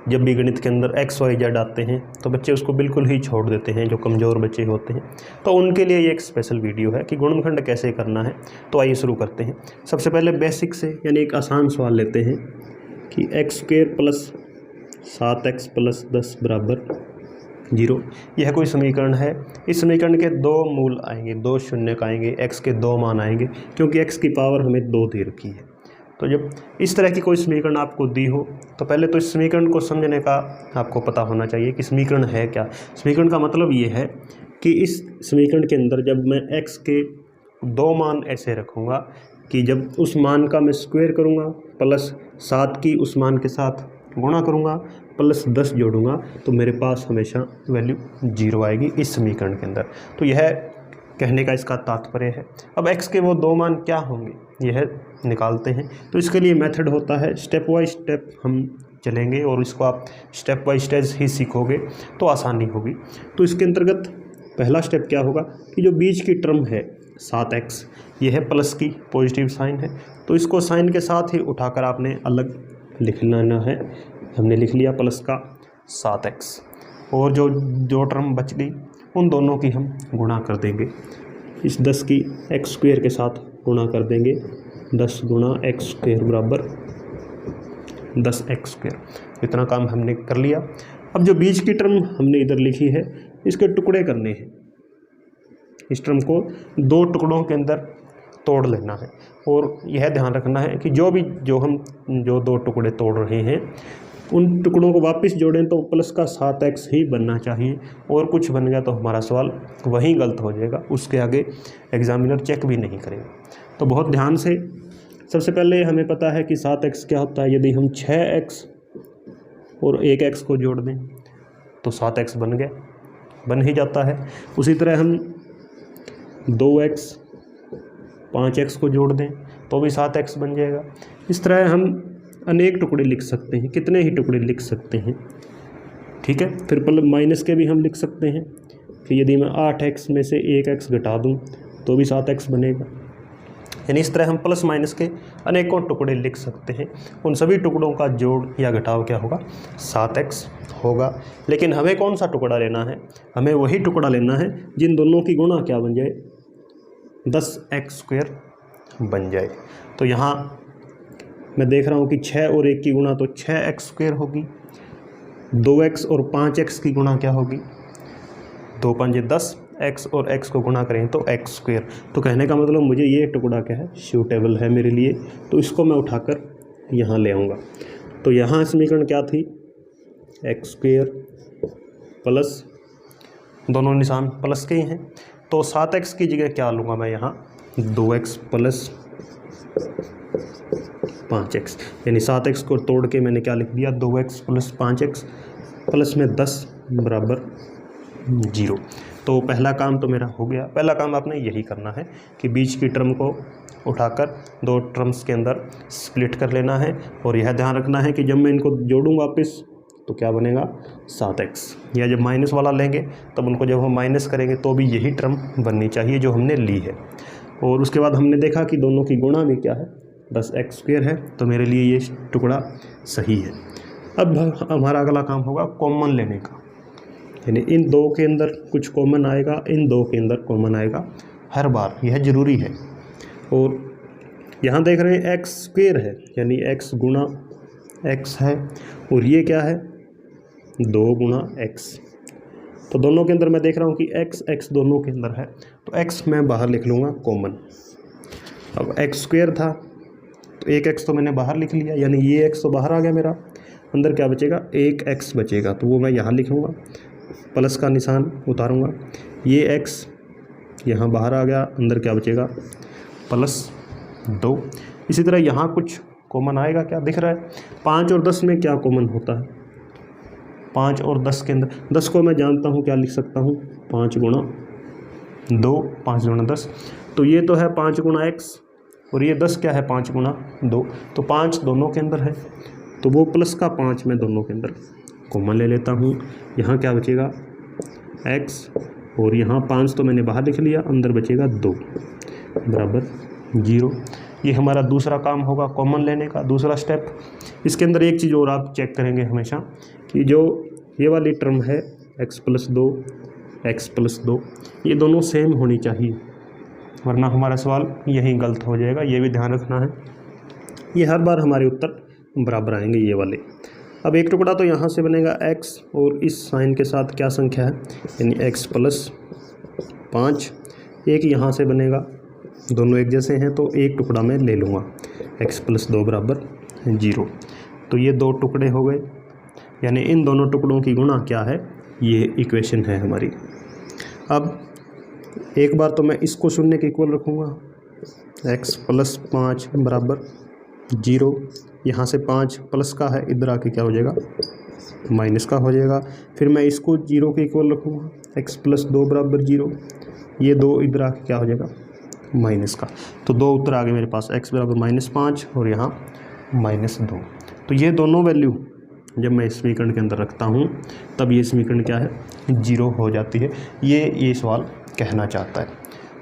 जब भी गणित के अंदर एक्स वाई जेड आते हैं तो बच्चे उसको बिल्कुल ही छोड़ देते हैं, जो कमज़ोर बच्चे होते हैं। तो उनके लिए ये एक स्पेशल वीडियो है कि गुणनखंड कैसे करना है। तो आइए शुरू करते हैं। सबसे पहले बेसिक से, यानी एक आसान सवाल लेते हैं कि x square plus 7x plus 10 बराबर 0। यह कोई समीकरण है। इस समीकरण के दो मूल आएंगे, दो शून्यक आएंगे, x के दो मान आएंगे, क्योंकि x की पावर हमें 2 दे रखी है। तो जब इस तरह की कोई समीकरण आपको दी हो तो पहले तो इस समीकरण को समझने का आपको पता होना चाहिए कि समीकरण है क्या। समीकरण का मतलब ये है कि इस समीकरण के अंदर जब मैं x के दो मान ऐसे रखूँगा कि जब उस मान का मैं स्क्वायर करूँगा प्लस 7 की उस मान के साथ गुणा करूँगा प्लस 10 जोड़ूंगा तो मेरे पास हमेशा वैल्यू 0 आएगी इस समीकरण के अंदर। तो यह कहने का इसका तात्पर्य है। अब x के वो दो मान क्या होंगे यह निकालते हैं। तो इसके लिए मेथड होता है, स्टेप बाय स्टेप हम चलेंगे और इसको आप स्टेप बाय स्टेप ही सीखोगे तो आसानी होगी। तो इसके अंतर्गत पहला स्टेप क्या होगा कि जो बीच की टर्म है 7x, यह है प्लस की पॉजिटिव साइन है, तो इसको साइन के साथ ही उठाकर आपने अलग लिख लेना है। हमने लिख लिया प्लस का 7x, और जो टर्म बच गई उन दोनों की हम गुणा कर देंगे। इस 10 की एक्स स्क्वायर के साथ गुणा कर देंगे। 10 गुणा एक्स स्क्वायर बराबर 10x स्क्वायर। इतना काम हमने कर लिया। अब जो बीच की टर्म हमने इधर लिखी है इसके टुकड़े करने हैं। इस टर्म को दो टुकड़ों के अंदर तोड़ लेना है, और यह ध्यान रखना है कि जो दो टुकड़े तोड़ रहे हैं उन टुकड़ों को वापस जोड़ें तो प्लस का 7x ही बनना चाहिए, और कुछ बन गया तो हमारा सवाल वहीं गलत हो जाएगा, उसके आगे एग्जामिनर चेक भी नहीं करेगा। तो बहुत ध्यान से, सबसे पहले हमें पता है कि 7x क्या होता है। यदि हम 6x और 1x को जोड़ दें तो 7x बन गया, बन ही जाता है। उसी तरह हम 2x 5x को जोड़ दें तो भी 7x बन जाएगा। इस तरह हम अनेक टुकड़े लिख सकते हैं, कितने ही टुकड़े लिख सकते हैं, ठीक है। फिर माइनस के भी हम लिख सकते हैं कि यदि मैं 8x में से 1x घटा दूं तो भी 7x बनेगा। यानी इस तरह हम प्लस माइनस के अनेकों टुकड़े लिख सकते हैं। उन सभी टुकड़ों का जोड़ या घटाव क्या होगा, 7x होगा। लेकिन हमें कौन सा टुकड़ा लेना है, हमें वही टुकड़ा लेना है जिन दोनों की गुणा क्या बन जाए, 10x स्क्वायर बन जाए। तो यहाँ मैं देख रहा हूँ कि 6 और 1 की गुणा तो 6x स्क्वायर होगी, 2x और 5x की गुणा क्या होगी, 2 5 10, x और x को गुणा करें तो x स्क्वायर। तो कहने का मतलब मुझे ये टुकड़ा क्या है, सूटेबल है मेरे लिए, तो इसको मैं उठाकर यहाँ ले आऊँगा। तो यहाँ समीकरण क्या थी, x स्क्वायर प्लस, दोनों निशान प्लस के ही हैं, तो 7x की जगह क्या लूँगा मैं यहाँ, 2x प्लस 5x, यानी 7x को तोड़ के मैंने क्या लिख दिया, 2x प्लस 5x प्लस में 10 बराबर 0। तो पहला काम तो मेरा हो गया। पहला काम आपने यही करना है कि बीच की टर्म को उठाकर दो टर्म्स के अंदर स्प्लिट कर लेना है, और यह ध्यान रखना है कि जब मैं इनको जोड़ूँ वापस तो क्या बनेगा, 7x। या जब माइनस वाला लेंगे तब उनको जब हम माइनस करेंगे तो भी यही टर्म बननी चाहिए जो हमने ली है। और उसके बाद हमने देखा कि दोनों की गुणा में क्या है, 10x स्क्वायर है, तो मेरे लिए ये टुकड़ा सही है। अब हमारा अगला काम होगा कॉमन लेने का, यानी इन दो के अंदर कुछ कॉमन आएगा, इन दो के अंदर कॉमन आएगा हर बार, यह जरूरी है। और यहाँ देख रहे हैं x स्क्वायर है, यानी x गुणा x है, और ये क्या है, 2 गुणा x। तो दोनों के अंदर मैं देख रहा हूँ कि x दोनों के अंदर है, तो x मैं बाहर लिख लूँगा कॉमन। अब x स्क्वायर था तो 1x तो मैंने बाहर लिख लिया, यानी ये x तो बाहर आ गया मेरा, अंदर क्या बचेगा, 1x बचेगा, तो वो मैं यहाँ लिखूँगा, प्लस का निशान उतारूँगा। ये x यहाँ बाहर आ गया, अंदर क्या बचेगा, +2। इसी तरह यहाँ कुछ कॉमन आएगा, क्या दिख रहा है, 5 और 10 में क्या कॉमन होता है, 5 और 10 के अंदर 10 को मैं जानता हूँ क्या लिख सकता हूँ, 5 गुणा 2, 5 गुणा 10। तो ये तो है 5 गुणा x, और ये 10 क्या है, 5 गुणा 2, तो 5 दोनों के अंदर है, तो वो प्लस का 5 मैं दोनों के अंदर कॉमन ले लेता हूँ। यहाँ क्या बचेगा, x, और यहाँ 5 तो मैंने बाहर लिख लिया, अंदर बचेगा 2 बराबर 0। ये हमारा दूसरा काम होगा कॉमन लेने का, दूसरा स्टेप। इसके अंदर एक चीज़ और आप चेक करेंगे हमेशा कि जो ये वाली टर्म है x+2 ये दोनों सेम होनी चाहिए, वरना हमारा सवाल यहीं गलत हो जाएगा। ये भी ध्यान रखना है, ये हर बार हमारे उत्तर बराबर आएंगे ये वाले। अब एक टुकड़ा तो यहाँ से बनेगा x और इस साइन के साथ क्या संख्या है यानी x+5, एक यहाँ से बनेगा, दोनों एक जैसे हैं तो एक टुकड़ा मैं ले लूँगा x+2 = 0। तो ये दो टुकड़े हो गए, यानी इन दोनों टुकड़ों की गुणा क्या है, ये इक्वेशन है हमारी। अब एक बार तो मैं इसको शून्य के इक्वल रखूँगा, x+5 = 0। यहाँ से 5 प्लस का है, इधर आके क्या हो जाएगा माइनस का हो जाएगा। फिर मैं इसको 0 के इक्वल रखूँगा, x+2 = 0। ये दो इधर आके क्या हो जाएगा माइनस का। तो दो उत्तर आ गए मेरे पास, x = -5 और यहाँ -2। तो ये दोनों वैल्यू जब मैं इस समीकरण के अंदर रखता हूँ तब ये समीकरण क्या है 0 हो जाती है। ये सवाल कहना चाहता है।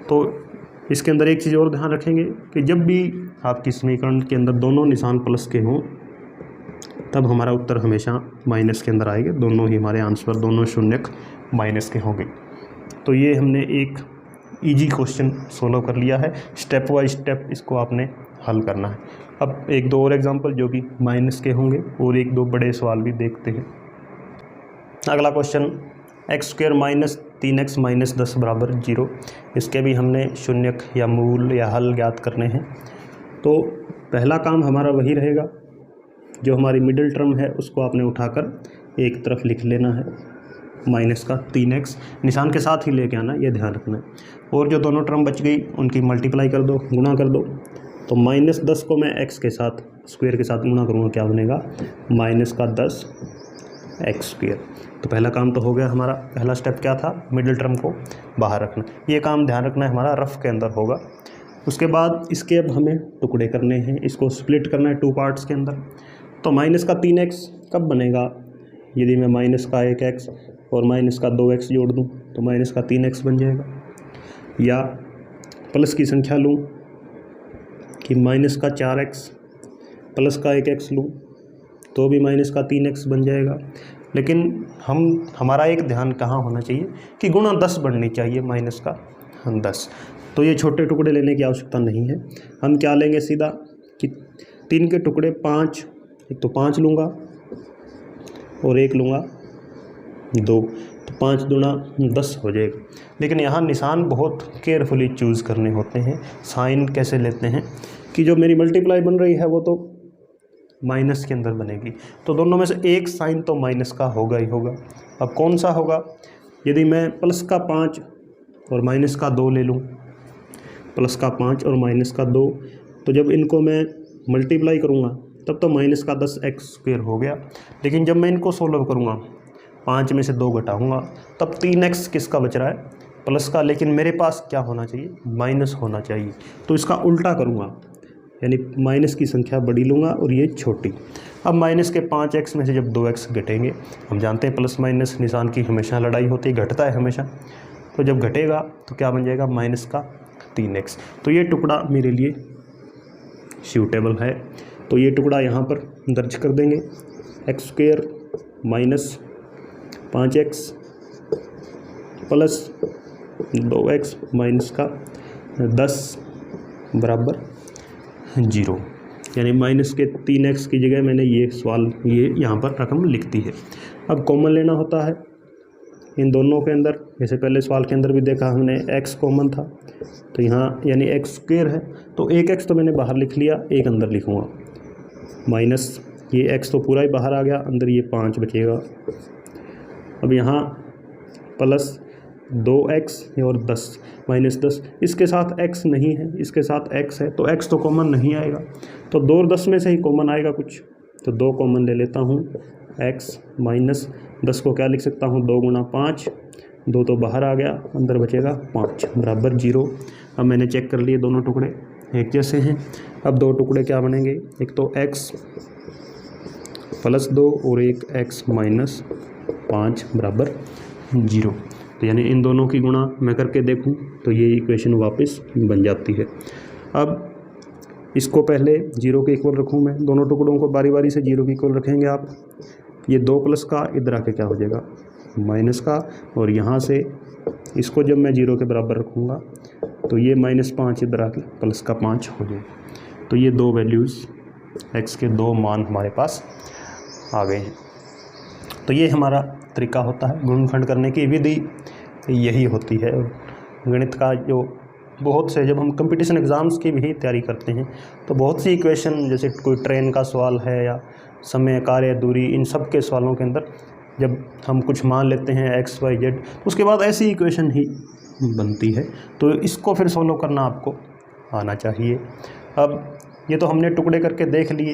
तो इसके अंदर एक चीज़ और ध्यान रखेंगे कि जब भी आपकी समीकरण के अंदर दोनों निशान प्लस के हों तब हमारा उत्तर हमेशा माइनस के अंदर आएंगे। दोनों ही हमारे आंसर, दोनों शून्यक माइनस के होंगे। तो ये हमने एक इजी क्वेश्चन सोल्व कर लिया है। स्टेप बाय स्टेप इसको आपने हल करना है। अब एक दो और एग्जांपल जो कि माइनस के होंगे और एक दो बड़े सवाल भी देखते हैं। अगला क्वेश्चन x² - 3x - 10 = 0। इसके भी हमने शून्यक या मूल या हल ज्ञात करने हैं। तो पहला काम हमारा वही रहेगा, जो हमारी मिडिल टर्म है उसको आपने उठाकर एक तरफ लिख लेना है, -3x निशान के साथ ही लेके आना, ये ध्यान रखना है। और जो दोनों टर्म बच गई उनकी मल्टीप्लाई कर दो, गुणा कर दो। तो -10 को मैं x के साथ स्क्वायर के साथ गुणा करूँगा, क्या बनेगा -10x²। तो पहला काम तो हो गया हमारा। पहला स्टेप क्या था, मिडिल टर्म को बाहर रखना। ये काम ध्यान रखना है हमारा रफ के अंदर होगा। उसके बाद इसके अब हमें टुकड़े करने हैं, इसको स्प्लिट करना है 2 पार्ट्स के अंदर। तो -3x कब बनेगा, यदि मैं -1x और -2x जोड़ दूं तो -3x बन जाएगा। या प्लस की संख्या लूं कि -4x प्लस का 1x लूं तो भी -3x बन जाएगा। लेकिन हमारा एक ध्यान कहाँ होना चाहिए कि गुणा 10 बननी चाहिए, -10। तो ये छोटे टुकड़े लेने की आवश्यकता नहीं है। हम क्या लेंगे सीधा कि 3 के टुकड़े 5, एक तो 5 लूँगा और एक लूँगा 2, तो 5 दूना 10 हो जाएगा। लेकिन यहाँ निशान बहुत केयरफुली चूज़ करने होते हैं। साइन कैसे लेते हैं कि जो मेरी मल्टीप्लाई बन रही है वो तो माइनस के अंदर बनेगी, तो दोनों में से एक साइन तो माइनस का होगा ही होगा। अब कौन सा होगा, यदि मैं प्लस का 5 और माइनस का 2 ले लूँ, प्लस का 5 और माइनस का 2, तो जब इनको मैं मल्टीप्लाई करूँगा तब तो -10x² हो गया। लेकिन जब मैं इनको सोल्व करूँगा 5 में से 2 घटाऊँगा तब 3x किसका बच रहा है, प्लस का। लेकिन मेरे पास क्या होना चाहिए, माइनस होना चाहिए। तो इसका उल्टा करूँगा, यानी माइनस की संख्या बड़ी लूँगा और ये छोटी। अब माइनस के 5x में से जब 2x घटेंगे, हम जानते हैं प्लस माइनस निशान की हमेशा लड़ाई होती है, घटता है हमेशा। तो जब घटेगा तो क्या बन जाएगा, -3x। तो ये टुकड़ा मेरे लिए सूटेबल है। तो ये टुकड़ा यहाँ पर दर्ज कर देंगे, x² - 5x plus 2x minus का 10 = 0। यानी माइनस के 3x की जगह मैंने ये यहाँ पर रकम लिख दी है। अब कॉमन लेना होता है इन दोनों के अंदर। जैसे पहले सवाल के अंदर भी देखा हमने x कॉमन था, तो यहाँ यानी x² है, तो एक x तो मैंने बाहर लिख लिया, एक अंदर लिखूँगा, माइनस ये x तो पूरा ही बाहर आ गया, अंदर ये 5 बचेगा। अब यहाँ प्लस 2x और 10 -10, इसके साथ x नहीं है, इसके साथ x है, तो x तो कॉमन नहीं आएगा। तो 2 और 10 में से ही कॉमन आएगा कुछ, तो 2 कॉमन ले लेता हूँ। x -10 को क्या लिख सकता हूँ, 2 × 5, 2 तो बाहर आ गया, अंदर बचेगा 5 = 0। अब मैंने चेक कर लिए दोनों टुकड़े एक जैसे हैं। अब दो टुकड़े क्या बनेंगे, एक तो x + 2 और एक x - 5 = 0। तो यानी इन दोनों की गुणा मैं करके देखूं तो ये इक्वेशन वापस बन जाती है। अब इसको पहले 0 के इक्वल रखूँ मैं, दोनों टुकड़ों को बारी बारी से 0 के इक्वल रखेंगे आप। ये 2 प्लस का इधर आके क्या हो जाएगा माइनस का, और यहाँ से इसको जब मैं 0 के बराबर रखूँगा तो ये -5 इधर आके प्लस का 5 हो जाएगा। तो ये दो वैल्यूज़ x के दो मान हमारे पास आ गए हैं। तो ये हमारा तरीका होता है, गुणनखंड करने की विधि यही होती है। गणित का जो बहुत से, जब हम कंपटीशन एग्ज़ाम्स की भी तैयारी करते हैं तो बहुत सी इक्वेशन, जैसे कोई ट्रेन का सवाल है या समय, कार्य, दूरी, इन सब के सवालों के अंदर जब हम कुछ मान लेते हैं x, y, z, उसके बाद ऐसी इक्वेशन ही बनती है। तो इसको फिर सॉल्व करना आपको आना चाहिए। अब ये तो हमने टुकड़े करके देख लिए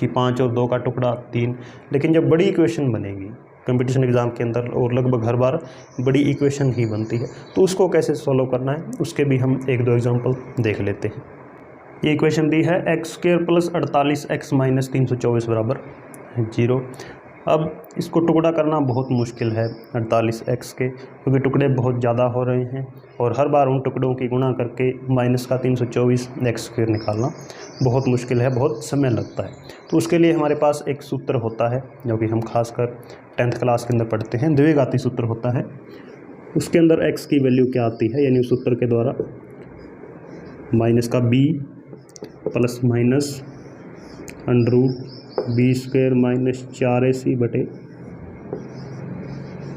कि 5 और 2 का टुकड़ा 3, लेकिन जब बड़ी इक्वेशन बनेगी कंपटीशन एग्ज़ाम के अंदर, और लगभग हर बार बड़ी इक्वेशन ही बनती है, तो उसको कैसे सॉल्व करना है उसके भी हम 1-2 एग्जांपल देख लेते हैं। ये इक्वेशन दी है x² + 48x - 324 बराबर 0। अब इसको टुकड़ा करना बहुत मुश्किल है 48x के, क्योंकि टुकड़े बहुत ज़्यादा हो रहे हैं और हर बार उन टुकड़ों की गुणा करके -324 x² निकालना बहुत मुश्किल है, बहुत समय लगता है। तो उसके लिए हमारे पास एक सूत्र होता है जो कि हम खासकर 10th क्लास के अंदर पढ़ते हैं, द्विघाती सूत्र होता है। उसके अंदर x की वैल्यू क्या आती है, यानी उस सूत्र के द्वारा -b ± √b² - 4ac बटे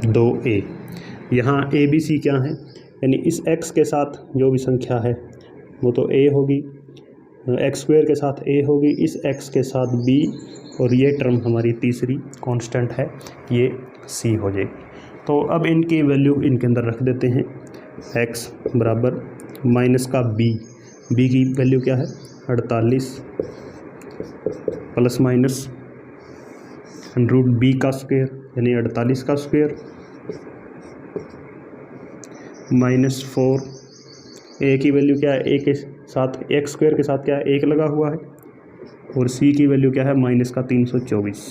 2a। यहाँ a b c क्या है, यानी इस x के साथ जो भी संख्या है वो तो a होगी, x² के साथ a होगी, इस x के साथ b, और ये टर्म हमारी तीसरी कांस्टेंट है, ये c हो जाएगी। तो अब इनकी वैल्यू इनके अंदर रख देते हैं। x बराबर -b की वैल्यू क्या है 48 ± √b² यानी 48 का स्क्वायर -4, a की वैल्यू क्या है, a के साथ x² के साथ क्या है 1 लगा हुआ है, और c की वैल्यू क्या है -324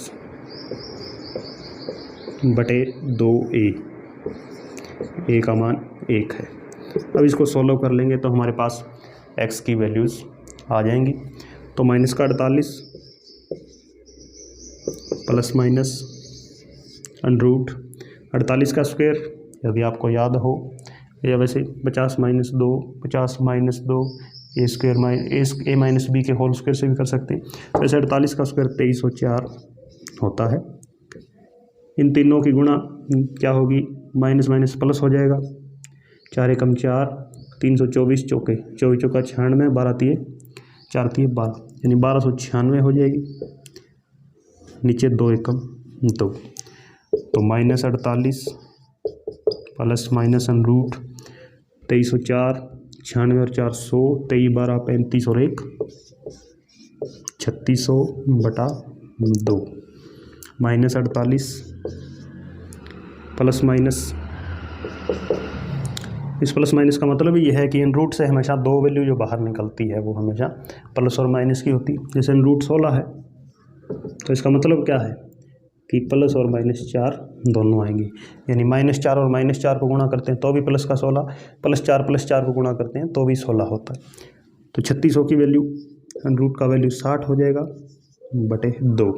बटे 2a, a का मान 1 है। अब इसको सॉल्व कर लेंगे तो हमारे पास x की वैल्यूज़ आ जाएंगी। तो -48 ± √48 का स्क्वायर, यदि आपको याद हो, या वैसे 50 - 2 50 - 2 a² b के होल स्क्वायर से भी कर सकते हैं। वैसे 48 का स्क्वायर 2304 होता है। इन तीनों की गुणा क्या होगी, माइनस माइनस प्लस हो जाएगा, 4 एकम 4, 324 चौके 24 चौका 96, 12 तिये 4 तिये 12, यानी 1296 हो जाएगी। नीचे 2 एकम 2, तो -48 प्लस माइनस √ 2304, 96 और 400, 23 12 35 और 1 3600 बटा 2, -48 प्लस माइनस, इस प्लस माइनस का मतलब ये है कि इन रूट से हमेशा दो वैल्यू जो बाहर निकलती है वो हमेशा प्लस और माइनस की होती है। जैसे इन रूट 16 है तो इसका मतलब क्या है कि प्लस और -4 दोनों आएंगी, यानी -4 और -4 को गुणा करते हैं तो भी प्लस का 16, +4 को गुणा करते हैं तो भी 16 होता है। तो 3600 की वैल्यू, रूट का वैल्यू 60 हो जाएगा बटे 2।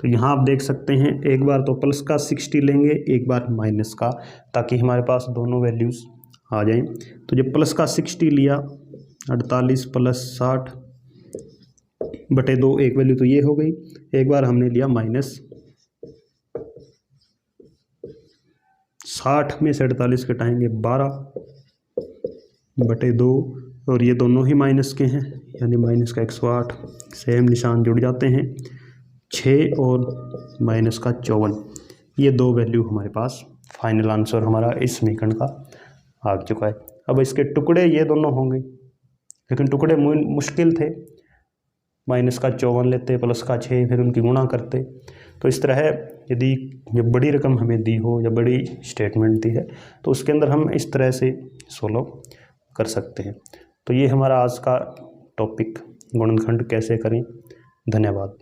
तो यहाँ आप देख सकते हैं एक बार तो प्लस का 60 लेंगे, एक बार माइनस का, ताकि हमारे पास दोनों वैल्यूज़ आ जाएं। तो जब प्लस का 60 लिया, 48 प्लस 60 बटे 2, एक वैल्यू तो ये हो गई। एक बार हमने लिया माइनस 60 में से 48 घटाएंगे 12 बटे 2, और ये दोनों ही माइनस के हैं, यानी माइनस का 108, सेम निशान जुड़ जाते हैं। 6 और माइनस का 54, ये दो वैल्यू हमारे पास, फाइनल आंसर हमारा इस समीकरण का आ चुका है। अब इसके टुकड़े ये दोनों होंगे, लेकिन टुकड़े मुश्किल थे, माइनस का 54 लेते, प्लस का 6, फिर उनकी गुणा करते। तो इस तरह यदि जब बड़ी रकम हमें दी हो या बड़ी स्टेटमेंट दी है तो उसके अंदर हम इस तरह से सोल्व कर सकते हैं। तो ये हमारा आज का टॉपिक, गुणनखंड कैसे करें। धन्यवाद।